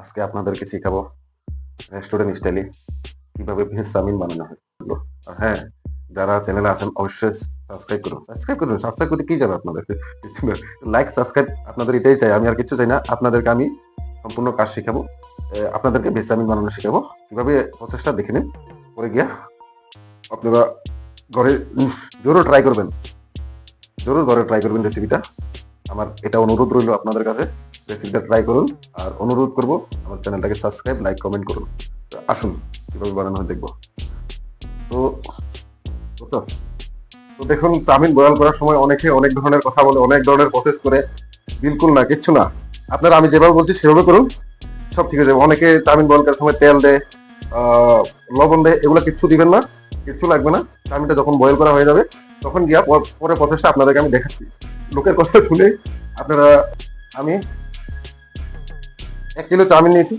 আজকে আপনাদেরকে শেখাবো রেস্টুরেন্ট স্টাইলে কিভাবে ভেজ চাউমিন বানানো হয়। আর হ্যাঁ, যারা চ্যানেলে আছেন অবশ্যই সাবস্ক্রাইব করতে কি যাবে আপনাদেরকে, লাইক সাবস্ক্রাইব আপনাদের এটাই চাই, আমি আর কিছু চাই না। আপনাদেরকে আমি সম্পূর্ণ কাজ শেখাবো, আপনাদেরকে ভেজ চাউমিন বানানো শেখাবো। কিভাবে প্রসেসটা দেখে নিন, পরে গিয়া আপনারা ঘরে জরুর ট্রাই করবেন, রেসিপিটা। আমার এটা অনুরোধ রইল আপনাদের কাছে, রেসিপিটা ট্রাই করুন। আর অনুরোধ করব আমার চ্যানেলটাকে সাবস্ক্রাইব, লাইক, কমেন্ট করুন। আসুন কিভাবে বানানো হয় দেখবো। তো বুঝছো? তো দেখুন, চাউমিন বয়েল করার সময় অনেকে অনেক ধরনের কথা বলে, অনেক ধরনের প্রসেস করে। বিলকুল না, কিচ্ছু না। আপনারা আমি যেভাবে বলছি সেভাবে করুন, সব ঠিক আছে। অনেকে চাউমিন বয়েল করার সময় তেল দেয়, লবণ দেয়, এগুলো কিচ্ছু দিবেন না, কিচ্ছু লাগবে না। চাউমিনটা যখন বয়েল করা হয়ে যাবে তখন গিয়া পরে প্রসেসটা আপনাদেরকে আমি দেখাচ্ছি। লোকের কথা শুনে আপনারা, আমি 1 কিলো চাউমিন নিয়েছি,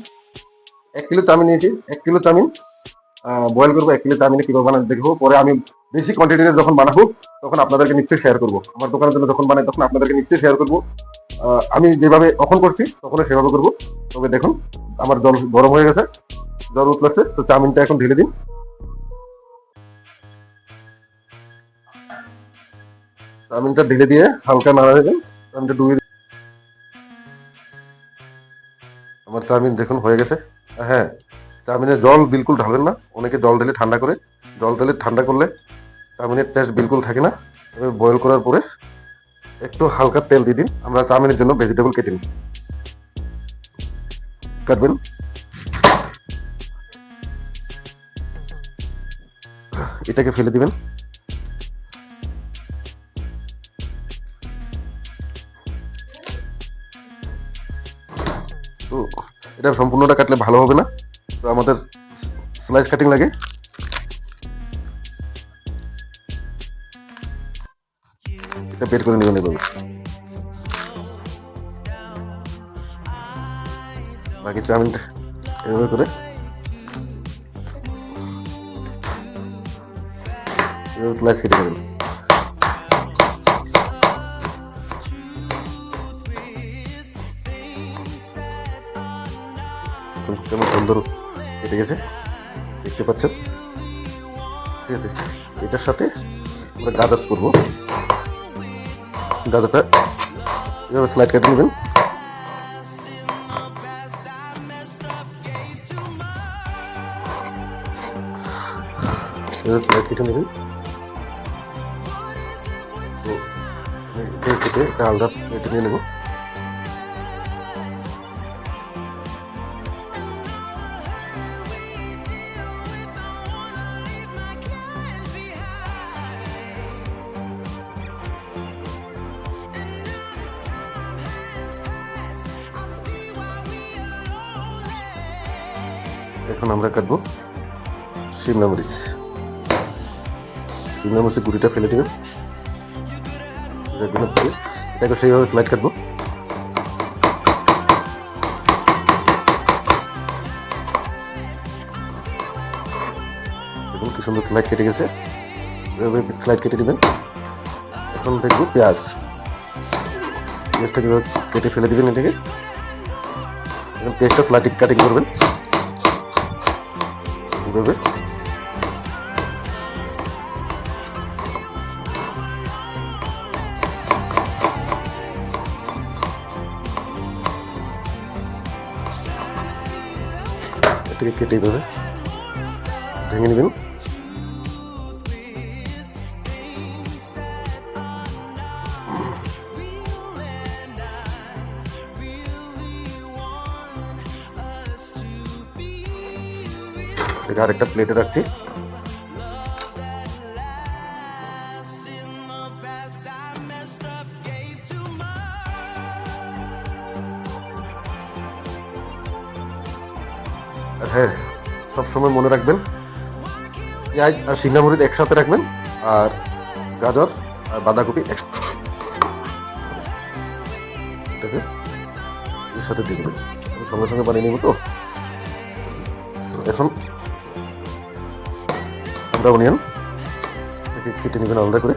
1 কিলো চাউমিন বয়েল করবো। 1 কিলো চাউমিনে কিভাবে বানাতে দেখবো, পরে আমি বেশি কোয়ান্টিটিতে যখন বানাবো তখন আপনাদেরকে নিশ্চয়ই শেয়ার করবো। আমার দোকানের জন্য যখন বানাই তখন আপনাদেরকে নিশ্চয়ই শেয়ার করবো। আমি যেভাবে তখন করছি তখন সেভাবে করবো। তবে দেখুন, আমার জল গরম হয়ে গেছে, জল উতলাচ্ছে। তো চাউমিনটা এখন ঢেলে দিন। চাউমিনটা ঢেলে দিয়ে হালকা নাড়া দেবেন। চাউমিনটা ডুবিয়ে, আমার চাউমিন দেখুন হয়ে গেছে। হ্যাঁ, চাউমিনে জল বিলকুল ঢালবেন না। অনেকে জল ঢেলে ঠান্ডা করে, জল ঢেলে ঠান্ডা করলে চাউমিনের টেস্ট বিলকুল থাকে না। বয়েল করার পরে একটু হালকা তেল দিয়ে দিন। আমরা চাউমিনের জন্য ভেজিটেবল কেটে নিই, কাটবেন। এটাকে ফেলে দিবেন। তো এটা সম্পূর্ণটা কাটলে ভালো হবে না, তো আমাদের স্লাইস কাটিং লাগে। এটা বের করে নেবেন এভাবে। বাকি চাউমিনটা এভাবে করে স্লাইস কেটে নেবেন। কেমন সুন্দর কেটে গেছে, দেখতে পাচ্ছেন। ঠিক আছে, এটার সাথে আমরা গাজর করবো। গাজরটা এভাবে স্লাইড কেটে নেবেন। স্লাইড কেটে নেবেন। তো কেটে এটা আলাদা প্লেটে নিয়ে নেব। এখন আমরা কাটবো শিমলা মরিচ। শিমলা মরিচের গুঁড়িটা ফেলে দেবেন। এটাকে সেইভাবে স্লাইড কাটবো। দেখুন কি সুন্দর স্লাইড কেটে গেছে, এভাবে স্লাইড কেটে দিবেন। এখন দেখবো পেঁয়াজটাকে কেটে ফেলে দিবেন। এটাকে এখন পেঁয়াজটা স্লাইড কাটিং করবেন এভাবে। এটাকে কেটে এভাবে ভেঙে নেবেন। এটা আরেকটা প্লেটে রাখছি। হ্যাঁ, সবসময় মনে রাখবেন পেঁয়াজ আর শিমলা মরিচ একসাথে রাখবেন, আর গাজর আর বাঁধাকপি এটাকে এর সাথে দিয়ে দেবেন। আমি সঙ্গে সঙ্গে বানিয়ে নেব। তো এখন আমরা অনিয়ন এটাকে কেটে নেবেন আলাদা করে।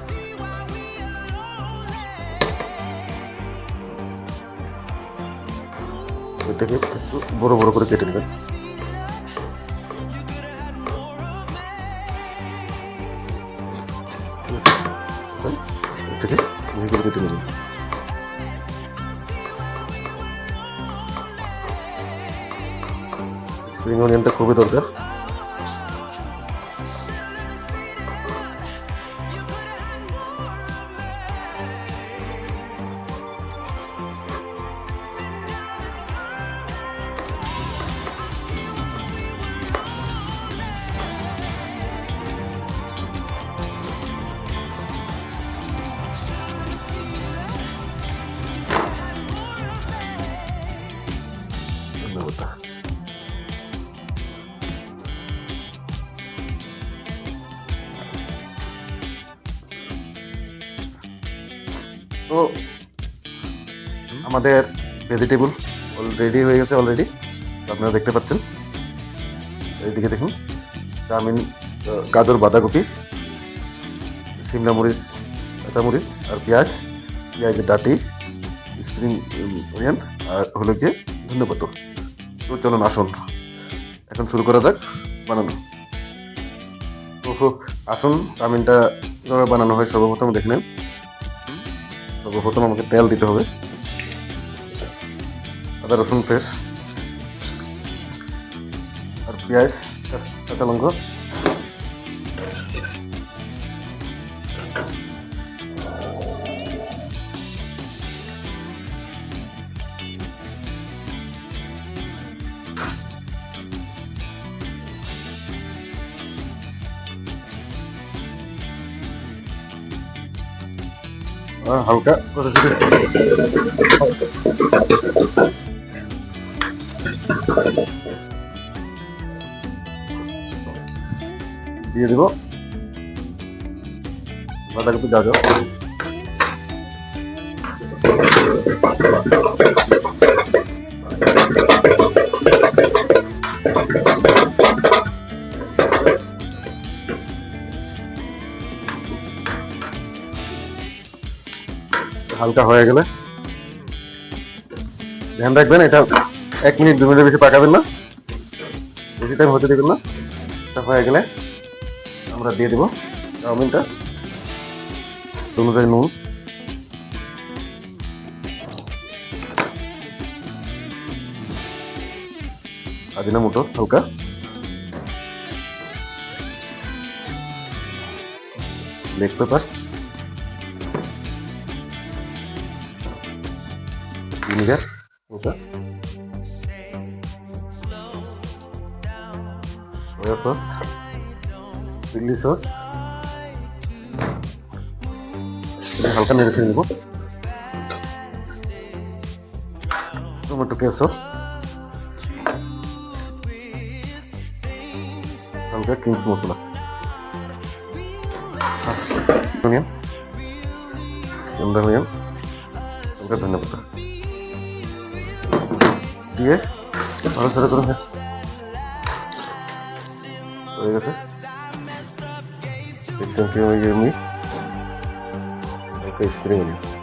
এটাকে একটু বড় বড় করে কেটে নেবেন। এটাকে মিহি করে কেটে নেবেন। স্প্রিং অনিয়নটা খুবই দরকার। ধন্যবাদ। তো আমাদের ভেজিটেবল রেডি হয়ে গেছে অলরেডি, আপনারা দেখতে পাচ্ছেন। এইদিকে দেখুন, চাউমিন, গাজর, বাঁধাকপি, শিমলা মরিচ, কাঁচা মরিচ আর পেঁয়াজের ডাঁটি, স্প্রিং অনিয়ন আর হলো গিয়ে ধন্যবাদ। তো চলুন আসুন এখন শুরু করা যাক বানানো। তো আসুন চাউমিনটা কীভাবে বানানো হয় সর্বপ্রথম দেখে নেন। সর্বপ্রথম আমাকে তেল দিতে হবে, আদা রসুন পেস্ট আর পেঁয়াজ, কাঁচা লঙ্কা, হালকা দিয়ে দেব বাঁধাকপি, গাজর, হালকা হয়ে গেলে ধ্যান রাখবেন এটা 1 মিনিট 2 মিনিটের বেশি পাকাবেন না, বেশি টাইম হতে দেবেন না। এটা হয়ে গেলে আমরা দিয়ে দেবো চাউমিনটা, অনুযায়ী নুন, আজিনামোটো হালকা, ব্ল্যাক পেপার, ভিনিগার হালকা, সয়া সস, চিলি সস, হালকা নেড়ে ফেলে নেব, টমেটো কেচাপ, হালকা কিংস মশলা, অনিয়ন, অনিয়ন, হালকা ধন্যবাদ দিয়ে নাড়াচাড়া করে হয়ে গেছে। দেখছেন কি হয়ে গেছে, হালকা স্প্রিং অনিয়ন।